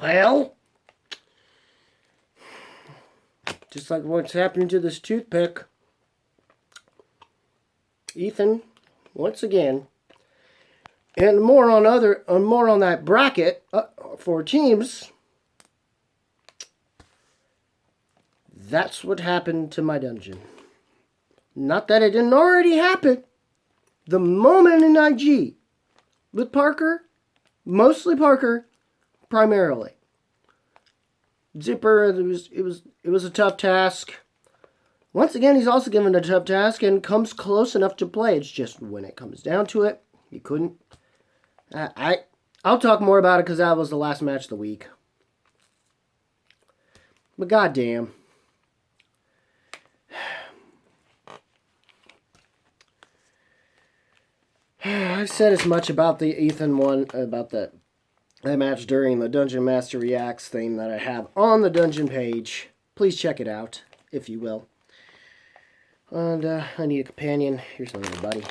Well, just like what's happening to this toothpick, Ethan, once again, and more on that bracket for teams. That's what happened to my dungeon. Not that it didn't already happen. The moment in IG with Parker, mostly Parker, primarily. Zipper, it was a tough task. Once again, he's also given a tough task and comes close enough to play. It's just when it comes down to it, he couldn't. I'll talk more about it because that was the last match of the week. But goddamn. I've said as much about the Ethan one, about that match during the Dungeon Master Reacts thing that I have on the Dungeon page. Please check it out, if you will. And I need a companion. Here's my little buddy.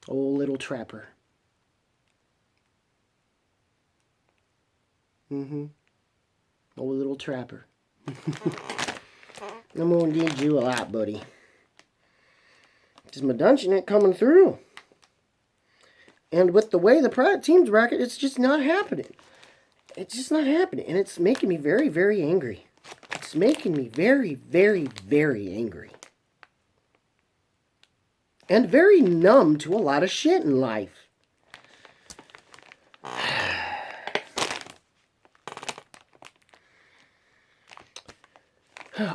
Old little trapper. Old little trapper. I'm gonna need you a lot, buddy. Just my dungeon ain't coming through. And with the way the teams bracket, it's just not happening. It's just not happening. And it's making me very, very angry. It's making me very, very, very angry. And very numb to a lot of shit in life.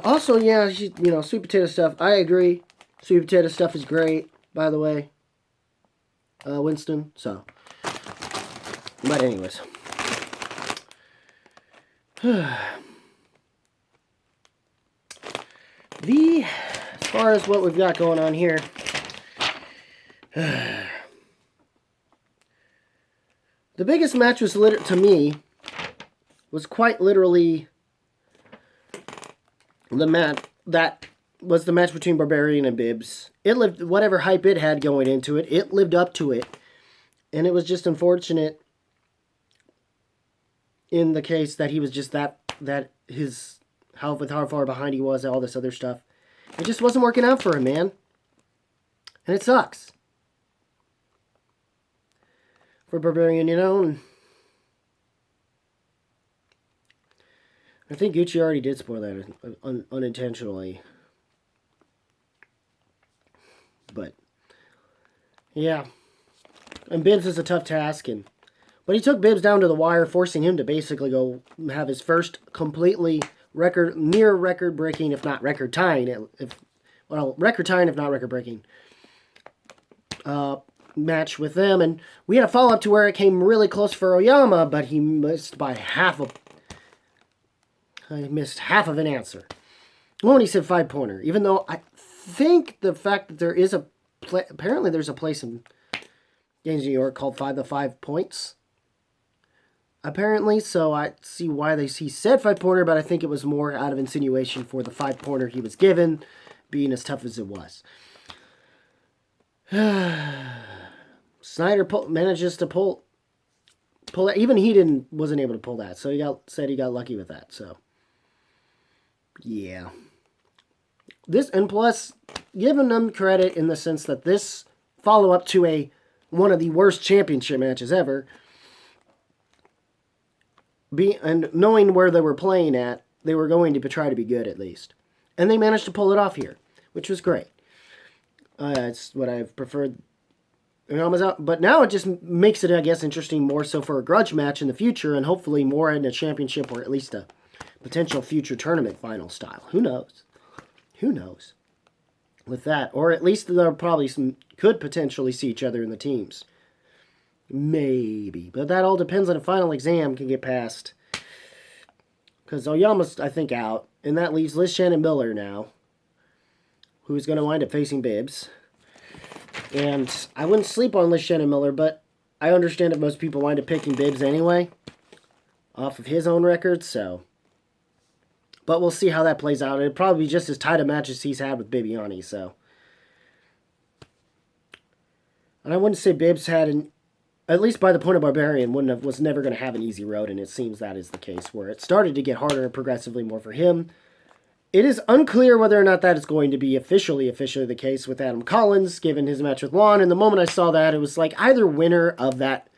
Also, yeah, sweet potato stuff. I agree. Sweet potato stuff is great, by the way. Winston, so. But anyways. As far as what we've got going on here. The biggest match was, to me, was quite literally the match that was the match between Barbarian and Bibbs. It lived, whatever hype it had going into it, it lived up to it. And it was just unfortunate in the case that he was just how far behind he was, all this other stuff. It just wasn't working out for him, man. And it sucks. For Barbarian, and I think Gucci already did spoil that unintentionally. But, yeah. And Bibbs is a tough task. But he took Bibbs down to the wire, forcing him to basically go have his first completely near record-breaking, if not record-tying, record-tying, if not record-breaking, match with them. And we had a follow-up to where it came really close for Oyama, but he missed by half of an answer. Well, when he said 5-pointer, even though I think the fact that there is apparently there's a place in Games New York called the 5 points. Apparently, so I see why he said 5-pointer, but I think it was more out of insinuation for the 5-pointer he was given, being as tough as it was. Snyder manages to pull that. Even he wasn't able to pull that, so he got lucky with that. So, yeah. And plus, giving them credit in the sense that this follow-up to one of the worst championship matches ever, and knowing where they were playing at, they were going to try to be good at least. And they managed to pull it off here, which was great. It's what I've preferred. But now it just makes it, I guess, interesting more so for a grudge match in the future, and hopefully more in a championship or at least a potential future tournament final style. Who knows? Who knows? With that, or at least there probably could potentially see each other in the teams. Maybe. But that all depends on a final exam can get passed. Because Oyama's, I think, out. And that leaves Liz Shannon Miller now, who's going to wind up facing Bibbs. And I wouldn't sleep on Liz Shannon Miller, but I understand that most people wind up picking Bibbs anyway, off of his own record, so. But we'll see how that plays out. It'll probably be just as tight a match as he's had with Bibiani, so. And I wouldn't say Bibbs had at least by the point of Barbarian, was never going to have an easy road, and it seems that is the case, where it started to get harder and progressively more for him. It is unclear whether or not that is going to be officially the case with Adam Collins, given his match with Lon. And the moment I saw that, it was like either winner of that,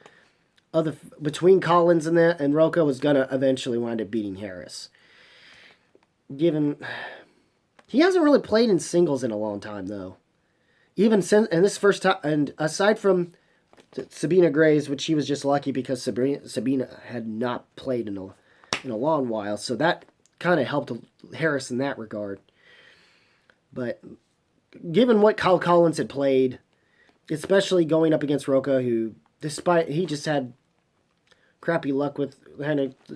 between Collins and Roca was going to eventually wind up beating Harris. Given he hasn't really played in singles in a long time, though. Even since, and this first time, and aside from Sabina Grays, which she was just lucky because Sabina had not played in a long while, so that kind of helped Harris in that regard. But given what Kyle Collins had played, especially going up against Roca, who despite he just had crappy luck with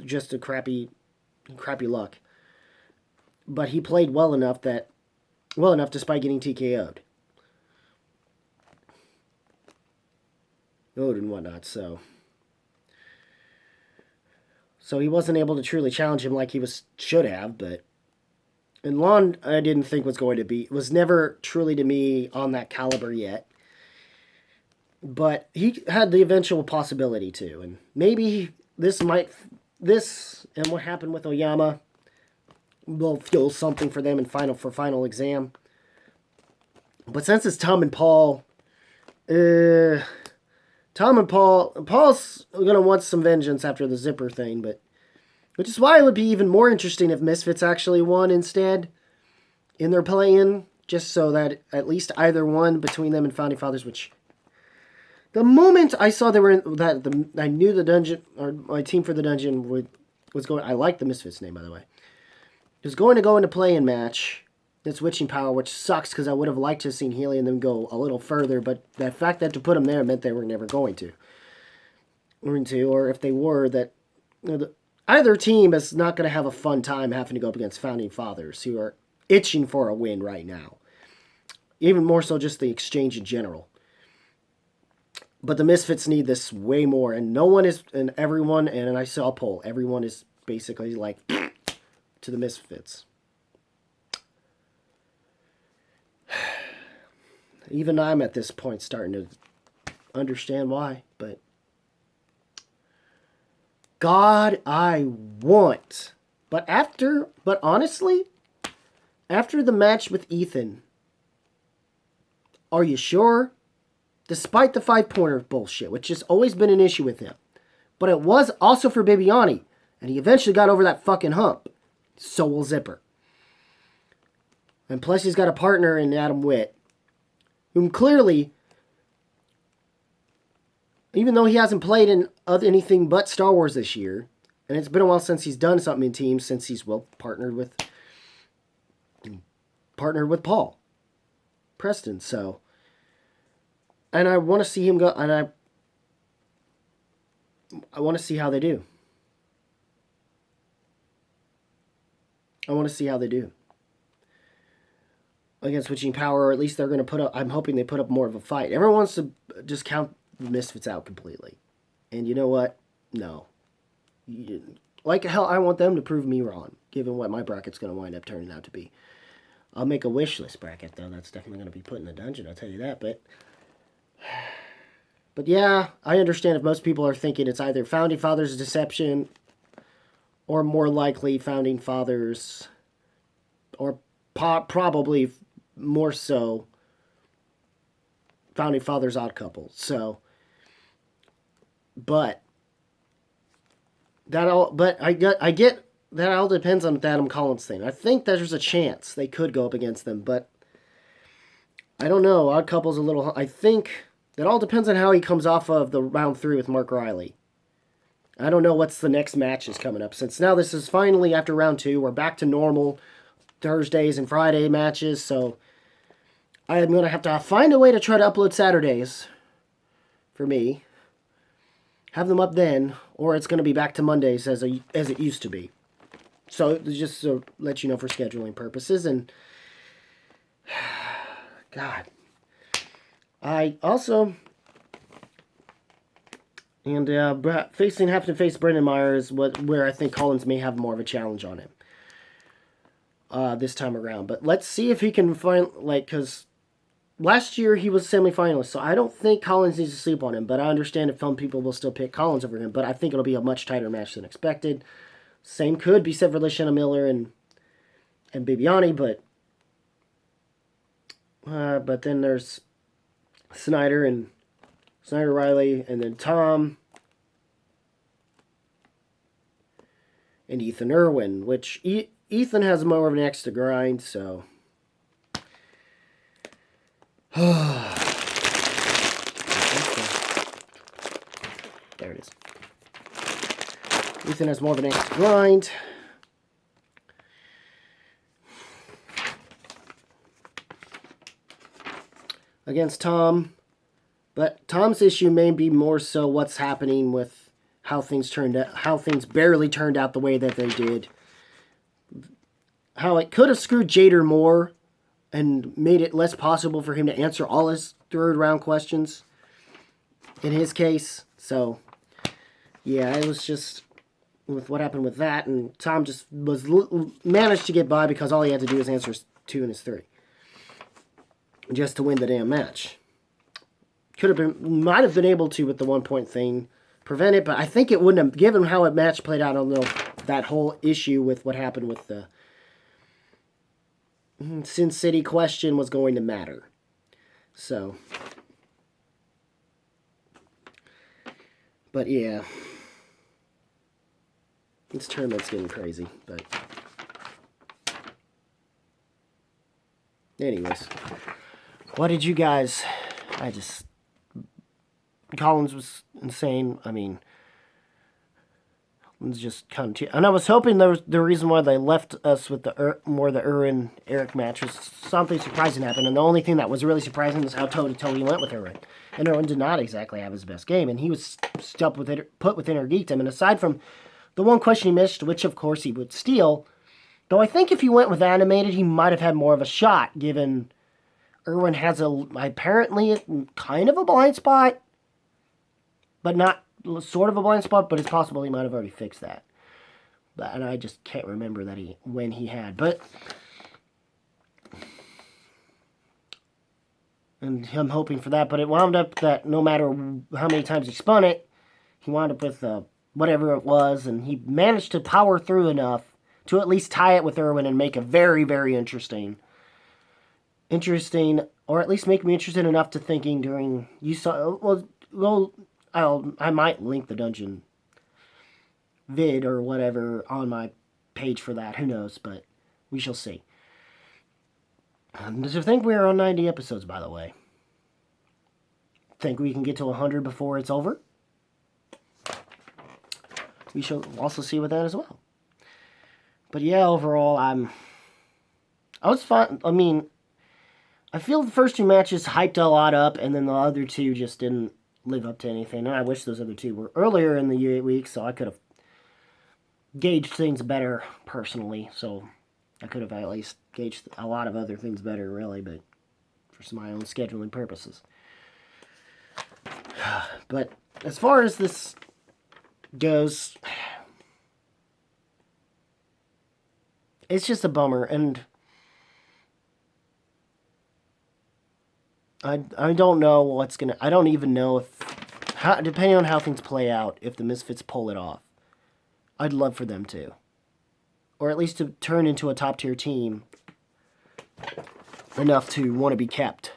just a crappy luck, but he played well enough despite getting TKO'd. And whatnot, so he wasn't able to truly challenge him like he should have, but and Lon I didn't think was never truly to me on that caliber yet. But he had the eventual possibility to, and maybe this and what happened with Oyama will fuel something for them in final exam. But since it's Tom and Paul, Paul's going to want some vengeance after the zipper thing, which is why it would be even more interesting if Misfits actually won instead in their play-in, just so that at least either one between them and Founding Fathers, which the moment I saw they were in I knew the dungeon, or my team for the dungeon was going, I like the Misfits name, by the way, was going to go into play-in match. It's Witching Power, which sucks because I would have liked to have seen Healy and them go a little further, but the fact that to put them there meant they were never going to. Or if they were, that either team is not going to have a fun time having to go up against Founding Fathers, who are itching for a win right now. Even more so just the exchange in general. But the Misfits need this way more, and everyone, and I saw a poll, everyone is basically like, to the Misfits. Even I'm at this point starting to understand why, but God, I want. But honestly, after the match with Ethan, are you sure? Despite the 5-pointer bullshit, which has always been an issue with him. But it was also for Bibiani, and he eventually got over that fucking hump. So will Zipper. And plus he's got a partner in Adam Witt, whom clearly, even though he hasn't played in anything but Star Wars this year, and it's been a while since he's done something in teams, since he's partnered with Paul Preston. So, and I want to see him go, and I want to see how they do. Against Witching Power, or at least they're going to put up, I'm hoping they put up more of a fight. Everyone wants to just count the Misfits out completely. And you know what? No. Like hell, I want them to prove me wrong, given what my bracket's going to wind up turning out to be. I'll make a wish list bracket, though. That's definitely going to be put in the dungeon, I'll tell you that. But yeah, I understand if most people are thinking it's either Founding Fathers' deception, or more likely Founding Fathers, or probably more so Founding Fathers odd couple. So, but I get that all depends on the Adam Collins thing. I think there's a chance they could go up against them, but I don't know. Odd couple's a little. I think that all depends on how he comes off of the round 3 with Mark Riley. I don't know what's the next match is coming up, since now this is finally after round 2. We're back to normal Thursdays and Friday matches, so I'm going to have to find a way to try to upload Saturdays for me. Have them up then, or it's going to be back to Mondays as it used to be. So just to let you know for scheduling purposes. And God, I also having to face Brendan Meyer is where I think Collins may have more of a challenge on him this time around. But let's see if he can find, because last year he was a semifinalist, so I don't think Collins needs to sleep on him. But I understand if some people will still pick Collins over him. But I think it'll be a much tighter match than expected. Same could be said for Lashana Miller and Bibiani, but then there's Snyder Riley, and then Tom and Ethan Irwin, which Ethan has more of an axe to grind, so. There it is. Ethan has more of an axe to grind. Against Tom. But Tom's issue may be more so what's happening with how things barely turned out the way that they did. How it could have screwed Jader more and made it less possible for him to answer all his third round questions in his case. So, yeah, it was just with what happened with that, and Tom just managed to get by because all he had to do was answer 2 and his 3 just to win the damn match. Might have been able to with the 1 point thing prevent it, but I think it wouldn't have, given how a match played out. I don't know that whole issue with what happened with the Sin City question was going to matter. So, but yeah, this tournament's getting crazy. But anyways, what did you guys? Collins was insane. I mean, it's just continue. And I was hoping the reason why they left us with the Irwin Eric match was something surprising happened. And the only thing that was really surprising was how toe-to-toe he went with Irwin. And Irwin did not exactly have his best game. And he was put within her geekdom. And aside from the one question he missed, which of course he would steal, though I think if he went with animated, he might have had more of a shot, given Irwin has apparently kind of a blind spot. But not sort of a blind spot, but it's possible he might have already fixed that. And I just can't remember when he had. But, and I'm hoping for that. But it wound up that no matter how many times he spun it, he wound up with whatever it was. And he managed to power through enough to at least tie it with Irwin and make it very, very interesting. Or at least make me interested enough to thinking during, I might link the dungeon vid or whatever on my page for that. Who knows? But we shall see. Does you think we are on 90 episodes, by the way? Think we can get to 100 before it's over? We shall also see with that as well. But yeah, overall, I was fine. I mean, I feel the first 2 matches hyped a lot up, and then the other 2 just didn't live up to anything. And I wish those other 2 were earlier in the 8 weeks, so I could have gauged things better personally. So I could have at least gauged a lot of other things better, really, but for my own scheduling purposes. But as far as this goes, it's just a bummer, and I don't know what's gonna. I don't even know depending on how things play out, if the Misfits pull it off. I'd love for them to, or at least to turn into a top tier team enough to want to be kept.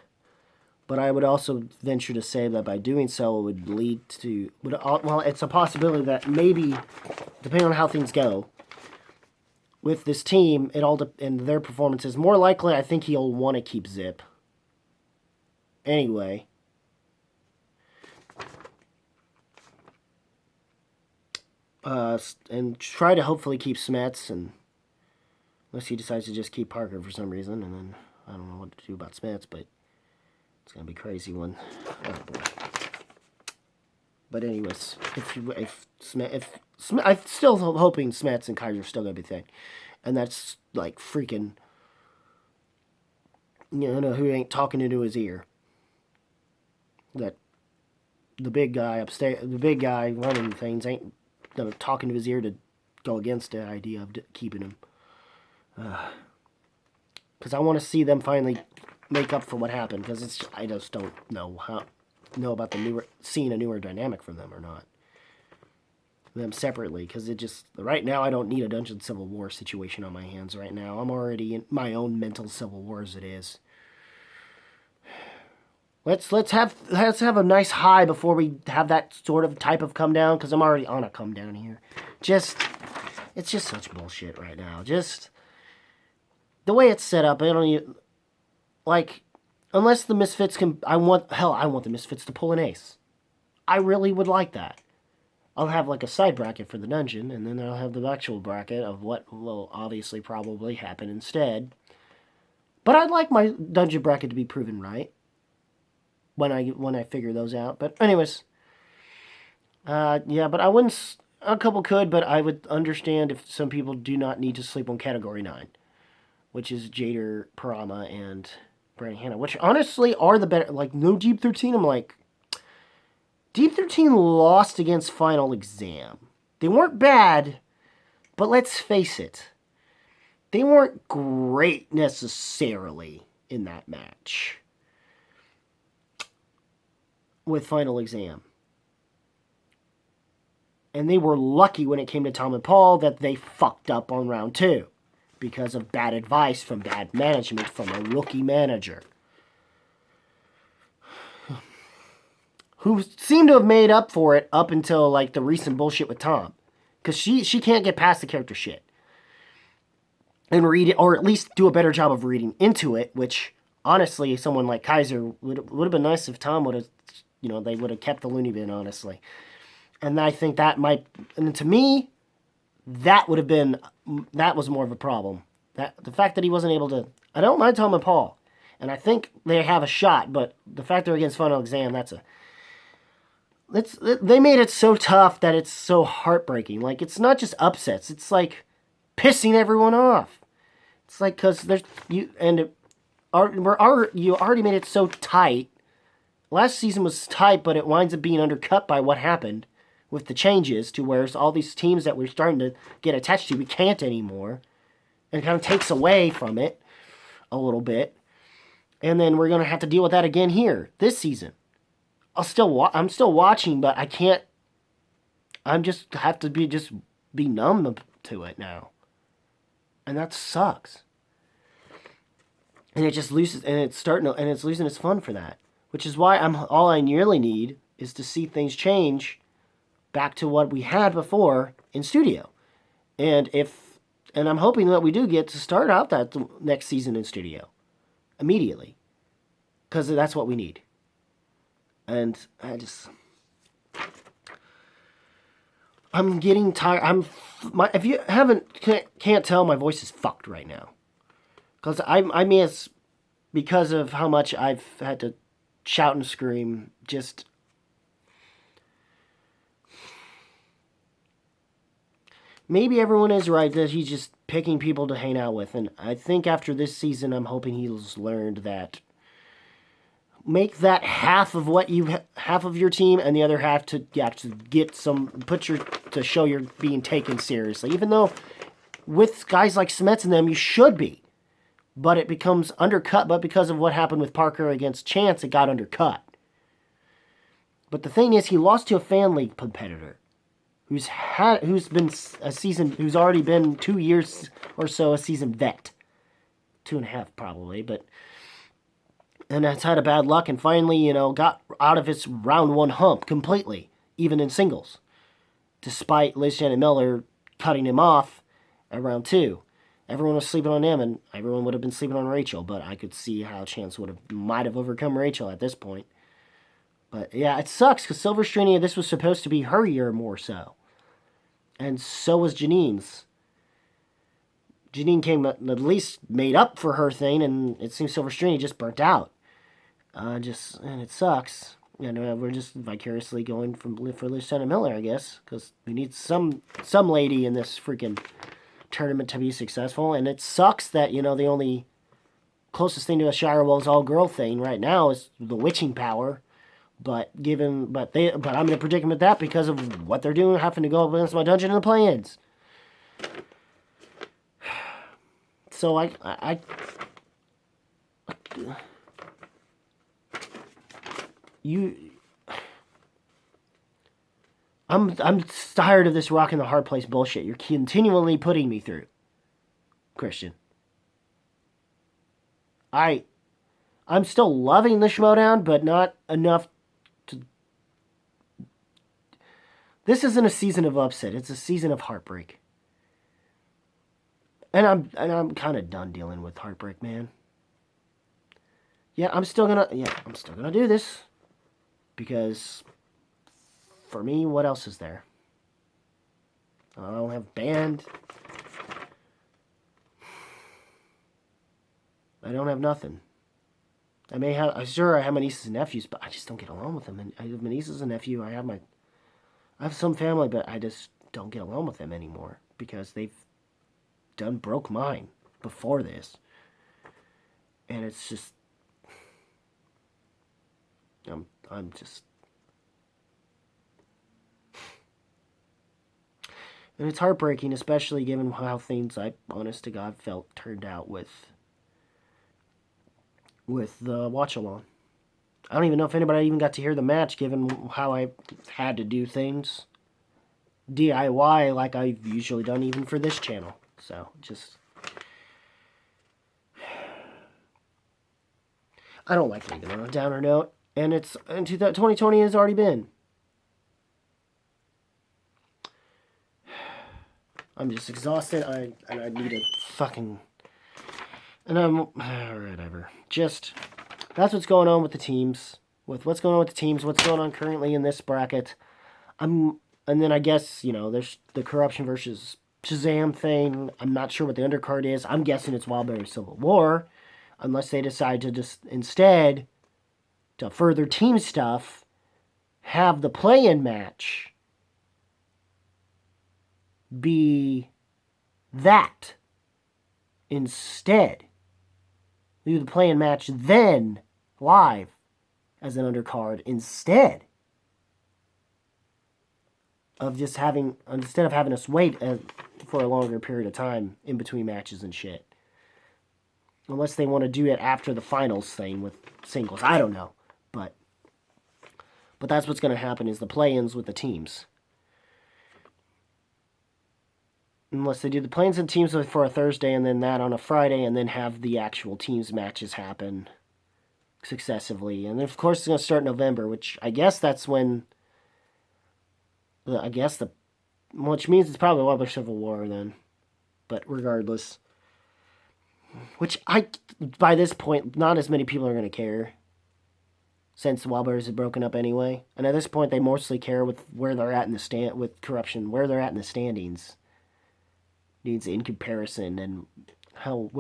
But I would also venture to say that by doing so, it would lead to it's a possibility that maybe, depending on how things go with this team, and their performances, more likely I think he'll want to keep Zip. Anyway, and try to hopefully keep Smets, and unless he decides to just keep Parker for some reason, and then I don't know what to do about Smets, but it's gonna be a crazy one. Oh boy. But anyways, I'm still hoping Smets and Kaiser are still gonna be thing, and that's like freaking, who ain't talking into his ear. That the big guy upstairs, the big guy running things ain't talking to his ear to go against the idea of keeping him. Because I want to see them finally make up for what happened, because I just don't know about seeing a newer dynamic from them or not. Them separately, because right now I don't need a Dungeon Civil War situation on my hands right now. I'm already in my own mental civil war as it is. Let's have a nice high before we have that sort of type of come down, because I'm already on a come down here. It's just such bullshit right now. Just the way it's set up, I don't even, like, unless the Misfits I want the Misfits to pull an ace. I really would like that. I'll have like a side bracket for the dungeon, and then I'll have the actual bracket of what will obviously probably happen instead. But I'd like my dungeon bracket to be proven right when I figure those out. But anyways, yeah, but I wouldn't. A couple could, but I would understand if some people do not need to sleep on Category 9, which is Jader, Parama, and Brandon Hanna, which honestly are the better. Like, no Deep 13, I'm like, Deep 13 lost against Final Exam. They weren't bad, but let's face it, they weren't great necessarily in that match with Final Exam. And they were lucky when it came to Tom and Paul that they fucked up on round 2 because of bad advice from bad management from a rookie manager, who seemed to have made up for it up until, like, the recent bullshit with Tom. Because she can't get past the character shit. And read it, or at least do a better job of reading into it, which, honestly, someone like Kaiser would have been nice if Tom would have, they would have kept the loony bin, honestly. And I think that might, and to me, that was more of a problem. The fact that he wasn't able to, I don't mind Tom and Paul. And I think they have a shot, but the fact they're against Final Exam, they made it so tough that it's so heartbreaking. Like, it's not just upsets. It's like pissing everyone off. It's like, because you already made it so tight. Last season was tight, but it winds up being undercut by what happened with the changes to where all these teams that we're starting to get attached to, we can't anymore. And it kind of takes away from it a little bit. And then we're going to have to deal with that again here this season. I'm still watching, but I can't. Have to be numb to it now, and that sucks. And it just loses, and it's losing its fun for that. Which is why all I nearly need is to see things change back to what we had before in studio, and I'm hoping that we do get to start out that next season in studio immediately, because that's what we need. And I'm getting tired. If you can't tell, my voice is fucked right now. Because I miss, because of how much I've had to shout and scream, just, maybe everyone is right that he's just picking people to hang out with. And I think after this season, I'm hoping he's learned that make that half of your team, and the other half to get to show you're being taken seriously. Even though with guys like Smets and them, you should be, but it becomes undercut. But because of what happened with Parker against Chance, it got undercut. But the thing is, he lost to a fan league competitor who's already been 2 years or so a seasoned vet, 2.5 probably, but. And has had a bad luck, and finally, got out of his round 1 hump completely, even in singles, despite Liz Shannon Miller cutting him off at round 2. Everyone was sleeping on him, and everyone would have been sleeping on Rachel, but I could see how Chance might have overcome Rachel at this point. But yeah, it sucks, because Silverstream, this was supposed to be her year more so. And so was Janine's. Janine came at least made up for her thing, and it seems Silverstream just burnt out. And it sucks. We're just vicariously going for Liz Shannon Miller, I guess, because we need some lady in this freaking tournament to be successful. And it sucks that the only closest thing to a Shire Wells all-girl thing right now is the witching power. But I'm in a predicament with that because of what they're doing, having to go up against my dungeon and the play-ins. So you... I'm tired of this rock in the hard place bullshit you're continually putting me through, Christian. I'm still loving the Schmoedown, but not enough to... This isn't a season of upset. It's a season of heartbreak. And I'm kind of done dealing with heartbreak, man. Yeah, I'm still gonna do this. Because for me, what else is there? I don't have band. I don't have nothing. I'm sure I have my nieces and nephews, but I just don't get along with them. And I have my nieces and nephew. I have some family, but I just don't get along with them anymore because they've broke mine before this. And it's just, I'm just, and it's heartbreaking, especially given how things I, honest to God, felt turned out with the watch-along. I don't even know if anybody even got to hear the match, given how I had to do things DIY like I've usually done even for this channel. So, just... I don't like leaving on a downer note, and 2020 has already been. I'm just exhausted, and I need a fucking... And whatever. Just, that's what's going on with the teams. What's going on currently in this bracket. And then I guess, there's the Corruption versus Shazam thing. I'm not sure what the undercard is. I'm guessing it's Wildberry Civil War. Unless they decide to just, instead, to further team stuff, have the play-in match be that instead. Do the play-in match then live as an undercard instead of having us wait for a longer period of time in between matches and shit. Unless they want to do it after the finals thing with singles. I don't know. But that's what's going to happen is the play-ins with the teams. Unless they do the play-ins and teams for a Thursday and then that on a Friday and then have the actual teams matches happen successively. And then, of course, it's going to start in November, which I guess that's when... which means it's probably Wildberry Civil War then. But regardless... Which, by this point, not as many people are going to care. Since the Wildberries have broken up anyway. And at this point, they mostly care with where they're at in the with Corruption, where they're at in the standings. Needs in comparison and how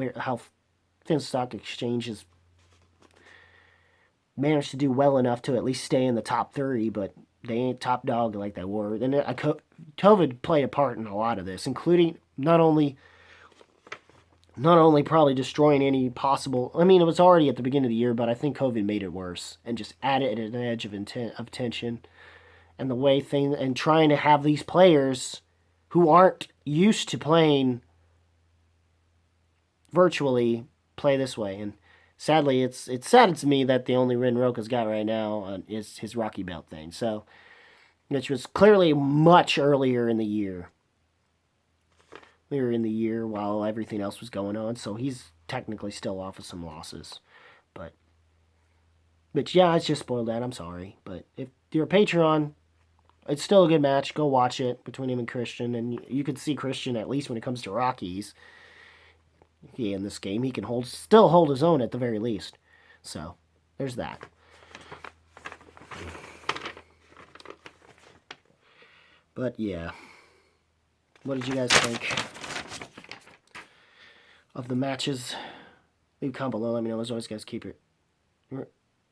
Thin Stock Exchange has managed to do well enough to at least stay in the top 30, but they ain't top dog like they were. And COVID played a part in a lot of this, including not only probably destroying any possible... I mean, it was already at the beginning of the year, but I think COVID made it worse and just added an edge of tension. And the way and trying to have these players who aren't used to playing virtually play this way. And sadly, it saddens me that the only win Roka's got right now is his Rocky Belt thing. So, which was clearly much earlier in the year. While everything else was going on, so he's technically still off of some losses. But yeah, it's just spoiled that. I'm sorry. But if you're a Patreon, it's still a good match. Go watch it between him and Christian. And you can see Christian, at least when it comes to Rockies. In this game, he can still hold his own at the very least. So, there's that. But yeah. What did you guys think of the matches? Leave a comment below. Let me know. As always, guys, keep it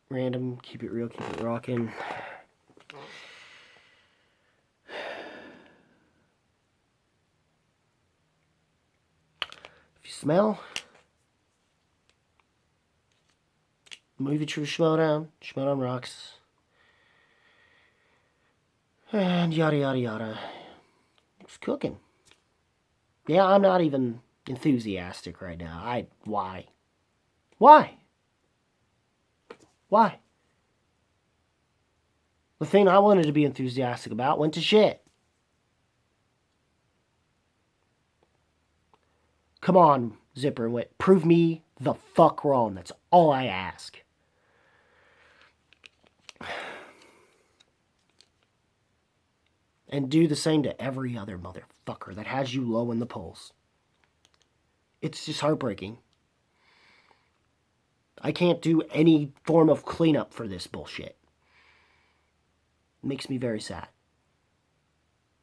random, keep it real, keep it rocking. If you smell, movie true Schmoedown, Schmoedown rocks, and yada yada yada. It's cooking. Yeah, I'm not even enthusiastic right now. Why? The thing I wanted to be enthusiastic about went to shit. Come on, Zipper and Wit. Prove me the fuck wrong. That's all I ask. And do the same to every other motherfucker that has you low in the polls. It's just heartbreaking. I can't do any form of cleanup for this bullshit. It makes me very sad.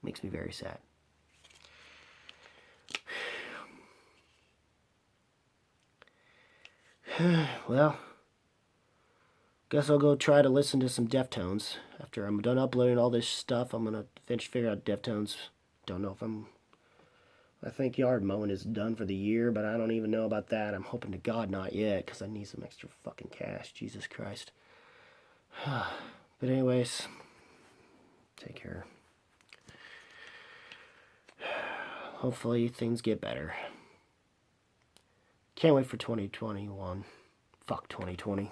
Makes me very sad. Well, guess I'll go try to listen to some Deftones. After I'm done uploading all this stuff, I'm going to figure out Deftones. Don't know if I think yard mowing is done for the year, but I don't even know about that. I'm hoping to God not yet, because I need some extra fucking cash. Jesus Christ. But anyways, take care. Hopefully things get better. Can't wait for 2021. Fuck 2020.